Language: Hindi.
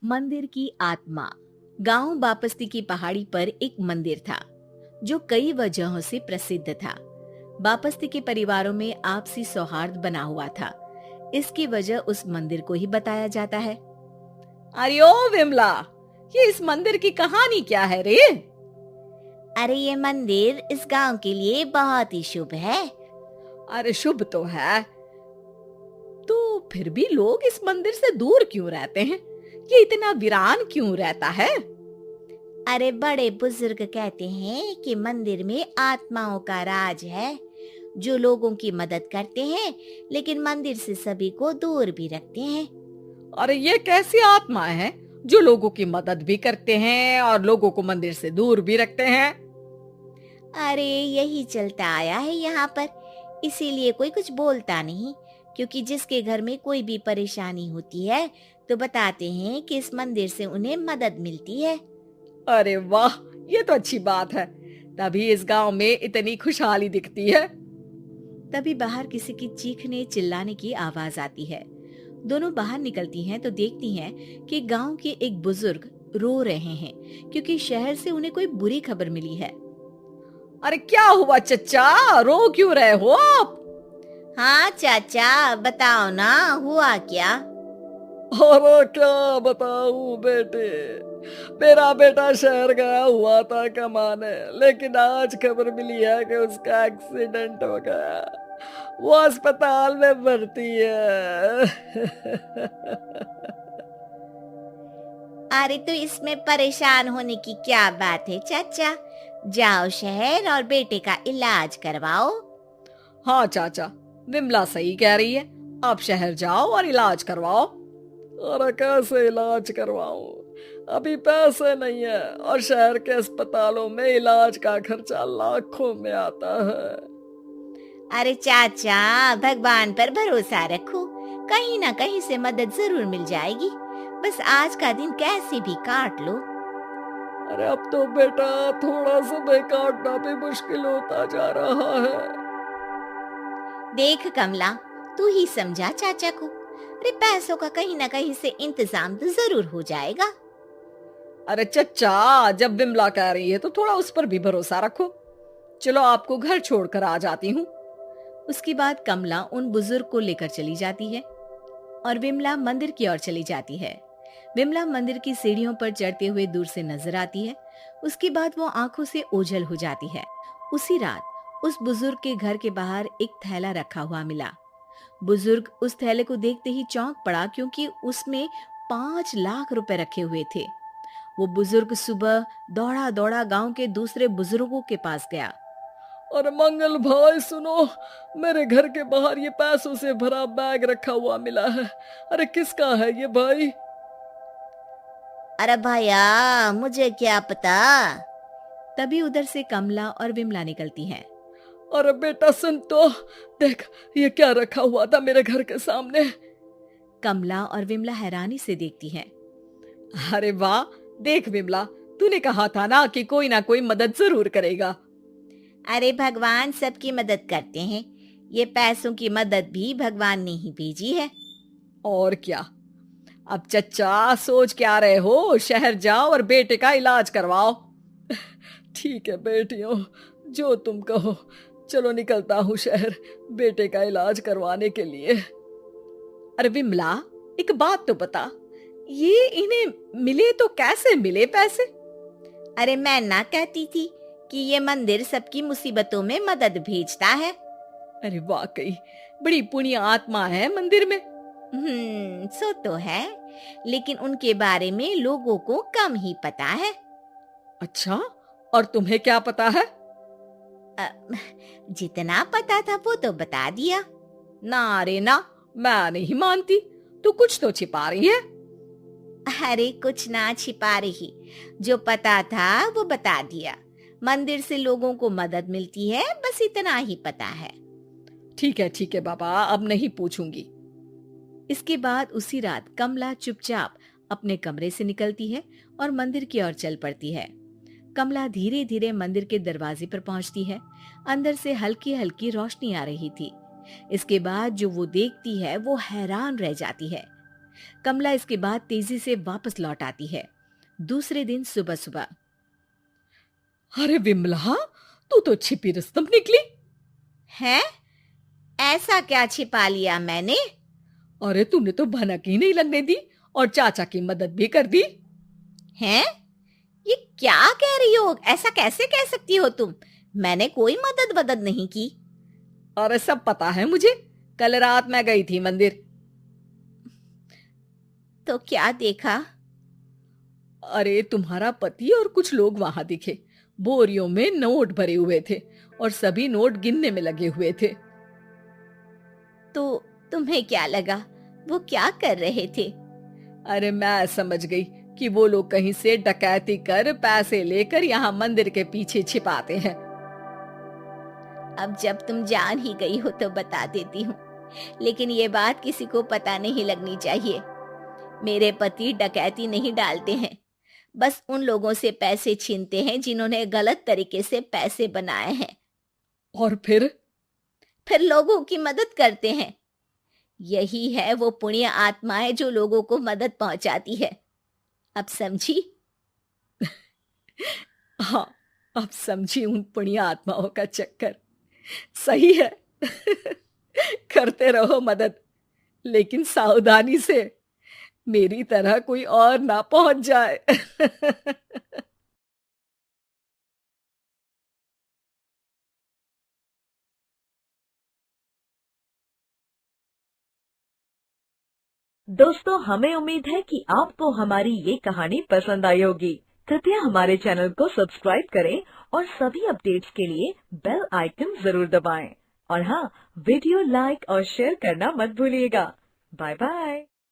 मंदिर की आत्मा। गांव बापस्ती की पहाड़ी पर एक मंदिर था जो कई वजहों से प्रसिद्ध था। बापस्ती के परिवारों में आपसी सौहार्द बना हुआ था। इसकी वजह उस मंदिर को ही बताया जाता है। अरे ओ विमला, ये इस मंदिर की कहानी क्या है रे? अरे ये मंदिर इस गांव के लिए बहुत ही शुभ है। अरे शुभ तो है, तो फिर भी लोग इस मंदिर से दूर क्यों रहते हैं? ये इतना वीरान क्यों रहता है? अरे बड़े बुजुर्ग कहते हैं कि मंदिर में आत्माओं का राज है जो लोगों की मदद करते हैं, लेकिन मंदिर से सभी को दूर भी रखते हैं। अरे ये कैसी आत्माएं हैं जो लोगों की मदद भी करते हैं और लोगों को मंदिर से दूर भी रखते हैं? अरे यही चलता आया है यहाँ पर, इसीलिए कोई कुछ बोलता नहीं, क्योंकि जिसके घर में कोई भी परेशानी होती है तो बताते हैं कि इस मंदिर से उन्हें मदद मिलती है। अरे वाह, ये तो अच्छी बात है। तभी इस गांव में इतनी खुशहाली दिखती है। तभी बाहर किसी की चीखने चिल्लाने की आवाज आती है। दोनों बाहर निकलती हैं तो देखती हैं कि गांव के एक बुजुर्ग रो रहे हैं, क्योंकि शहर से उन्हें कोई बुरी खबर मिली है। अरे क्या हुआ चच्चा, रो क्यों रहे हो आप? हाँ चाचा, बताओ ना, हुआ क्या? अरे क्या बताऊं बेटे, मेरा बेटा शहर गया हुआ था कमाने, लेकिन आज खबर मिली है कि उसका एक्सीडेंट हो गया। वो अस्पताल में भर्ती है। अरे तो इसमें परेशान होने की क्या बात है चाचा, जाओ शहर और बेटे का इलाज करवाओ। हाँ चाचा, विमला सही कह रही है, आप शहर जाओ और इलाज करवाओ। अरे कैसे इलाज करवाऊं, अभी पैसे नहीं है और शहर के अस्पतालों में इलाज का खर्चा लाखों में आता है। अरे चाचा, भगवान पर भरोसा रखो, कहीं ना कहीं से मदद जरूर मिल जाएगी। बस आज का दिन कैसे भी काट लो। अरे अब तो बेटा थोड़ा समय काटना भी मुश्किल होता जा रहा है। देख कमला, तू ही समझा चाचा को। अरे पैसों का कहीं ना कहीं से इंतजाम तो जरूर हो जाएगा। अरे चच्चा, जब विमला कह रही है तो थोड़ा उस पर भी भरोसा रखो। चलो आपको घर छोड़कर आ जाती हूँ। उसके बाद कमला उन बुजुर्ग को लेकर चली जाती है और विमला मंदिर की ओर चली जाती है। विमला मंदिर की सीढ़ियों पर चढ़ते हुए दूर से नजर आती है। उसके बाद वो आंखों से ओझल हो जाती है। उसी रात उस बुजुर्ग के घर के बाहर एक थैला रखा हुआ मिला। बुजुर्ग उस थैले को देखते ही चौंक पड़ा, क्योंकि उसमें 5 लाख रुपए रखे हुए थे। वो बुजुर्ग सुबह दौड़ा दौड़ा गांव के दूसरे बुजुर्गों के पास गया। अरे मंगल भाई सुनो, मेरे घर के बाहर ये पैसों से भरा बैग रखा हुआ मिला है। अरे किसका है ये भाई? अरे भैया, मुझे क्या पता। तभी उधर से कमला और विमला निकलती हैं। अरे बेटा सुन तो, देख ये क्या रखा हुआ था मेरे घर के सामने। कमला और विमला हैरानी से देखती हैं। अरे वाह, देख विमला, तूने कहा था ना कि कोई ना कोई मदद जरूर करेगा। अरे भगवान सबकी मदद करते हैं, ये पैसों की मदद भी भगवान ने ही भेजी है। और क्या। अब चच्चा सोच क्या रहे हो, शहर जाओ और बेटे का इलाज करवाओ। ठीक है बेटियों, जो तुम कहो। चलो निकलता हूँ शहर बेटे का इलाज करवाने के लिए। अरे विमला, एक बात तो बता, ये इन्हें मिले तो कैसे मिले पैसे? अरे मैं ना कहती थी कि ये मंदिर सबकी मुसीबतों में मदद भेजता है। अरे वाकई बड़ी पुण्य आत्मा है मंदिर में। सो तो है, लेकिन उनके बारे में लोगों को कम ही पता है। अच्छा, और तुम्हें क्या पता है? अ, जितना पता था वो तो बता दिया। ना रे ना, मैं नहीं मानती, तू कुछ तो छिपा रही है। अरे कुछ ना छिपा रही, जो पता था वो बता दिया। मंदिर से लोगों को मदद मिलती है, बस इतना ही पता है। ठीक है बाबा, अब नहीं पूछूंगी। इसके बाद उसी रात कमला चुपचाप अपने कमरे से निकलती है और मंदिर की ओर चल पड़ती है। कमला धीरे धीरे मंदिर के दरवाजे पर पहुंचती है। अंदर से हल्की हल्की रोशनी आ रही थी। इसके बाद जो वो देखती है वो हैरान रह जाती है। कमला इसके बाद तेजी से वापस लौट आती है। दूसरे दिन सुबह सुबह। अरे विमला, तू तो छिपी रुस्तम निकली। है? ऐसा क्या छिपा लिया मैंने? अरे तूने तो भनक ही नहीं लगने दी और चाचा की मदद भी कर दी। हैं? ये क्या कह रही हो? ऐसा कैसे कह सकती हो तुम? मैंने कोई मदद वदद नहीं की। अरे सब पता है मुझे, कल रात मैं गई थी मंदिर। तो क्या देखा? अरे तुम्हारा पति और कुछ लोग वहां दिखे। बोरियों में नोट भरे हुए थे और सभी नोट गिनने में लगे हुए थे। तो तुम्हें क्या लगा? वो क्या कर रहे थे? अरे मैं समझ गई कि वो लोग कहीं से डकैती कर पैसे लेकर यहाँ मंदिर के पीछे छिपाते हैं। अब जब तुम जान ही गई हो तो बता देती हूँ, लेकिन ये बात किसी को पता नहीं लगनी चाहिए। मेरे पति डकैती नहीं डालते हैं, बस उन लोगों से पैसे छीनते हैं जिन्होंने गलत तरीके से पैसे बनाए हैं। और फिर लोगों की मदद करते हैं। यही है वो पुण्य आत्माएं जो लोगों को मदद पहुंचाती है। अब समझी? हाँ, अब समझी उन पुण्य आत्माओं का चक्कर। सही है। करते रहो मदद, लेकिन सावधानी से, मेरी तरह कोई और ना पहुंच जाए। दोस्तों, हमें उम्मीद है कि आपको हमारी ये कहानी पसंद आई होगी। कृपया हमारे चैनल को सब्सक्राइब करें और सभी अपडेट्स के लिए बेल आइकन जरूर दबाएं। और हाँ, वीडियो लाइक और शेयर करना मत भूलिएगा। Bye bye.